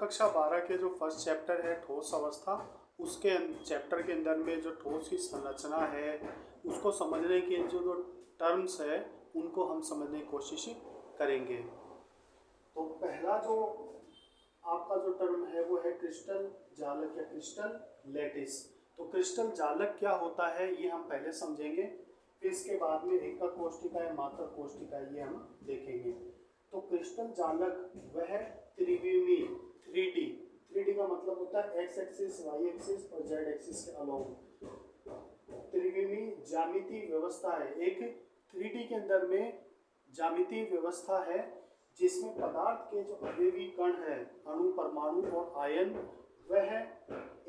कक्षा 12 के जो फर्स्ट चैप्टर है ठोस अवस्था, उसके चैप्टर के अंदर में जो ठोस की संरचना है उसको समझने के जो टर्म्स है उनको हम समझने की कोशिश करेंगे। तो पहला जो आपका जो टर्म है वो है क्रिस्टल जालक या क्रिस्टल लैटिस। तो क्रिस्टल जालक क्या होता है ये हम पहले समझेंगे, फिर इसके बाद में एकक कोष्ठिका या मात्रक कोष्ठिका ये हम देखेंगे। तो क्रिस्टल जालक वह त्रिविमी 3D का मतलब होता है एक्स एक्सिस, वाई एक्सिस और जेड एक्सिस के अलोंग त्रिविमी ज्यामितीय व्यवस्था है। एक 3D के अंदर में ज्यामितीय व्यवस्था है जिसमें पदार्थ के जो अवयवी कण है, अणु, परमाणु और आयन, वह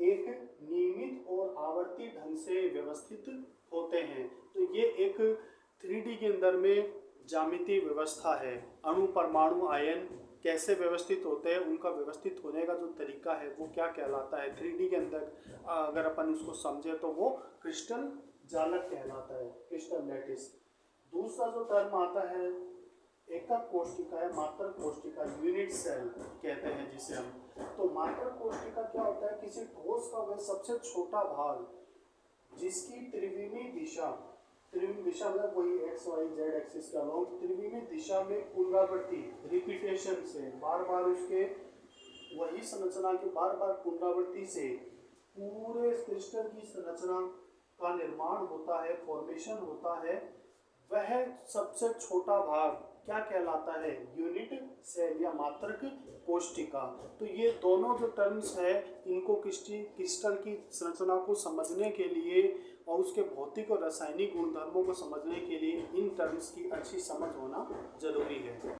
एक नियमित और आवर्ती ढंग से व्यवस्थित होते हैं। तो ये एक 3D के अंदर में ज्यामितीय व्यवस्था है। अणु, परमाणु, आयन कैसे व्यवस्थित होते हैं, उनका व्यवस्थित होने का जो तरीका है वो क्या कहलाता है 3D के अंदर अगर अपन उसको समझे तो वो क्रिस्टल जालक कहलाता है, क्रिस्टल लैटिस। दूसरा जो टर्म आता है एकक कोष्ठिका या मात्रक कोष्ठिका, यूनिट सेल कहते हैं जिसे हम। तो मात्रक कोष्ठिका क्या होता है, किसी ठोस का वह सबसे छोटा भाग जिसकी त्रिविमी दिशा मतलब वही एक्स वाई जेड एक्सिस के अलोंग त्रिविमी दिशा में पुनरावृत्ति रिपीटेशन से बार बार उसके वही संरचना की बार बार पुनरावृत्ति से पूरे क्रिस्टल की संरचना का निर्माण होता है, फॉर्मेशन होता है। वह सबसे छोटा भाग क्या कहलाता है, यूनिट सेल या मात्रक कोष्ठिका। तो ये दोनों जो टर्म्स है इनको क्रिस्टल की संरचना को समझने के लिए और उसके भौतिक और रासायनिक गुणधर्मों को समझने के लिए इन टर्म्स की अच्छी समझ होना जरूरी है।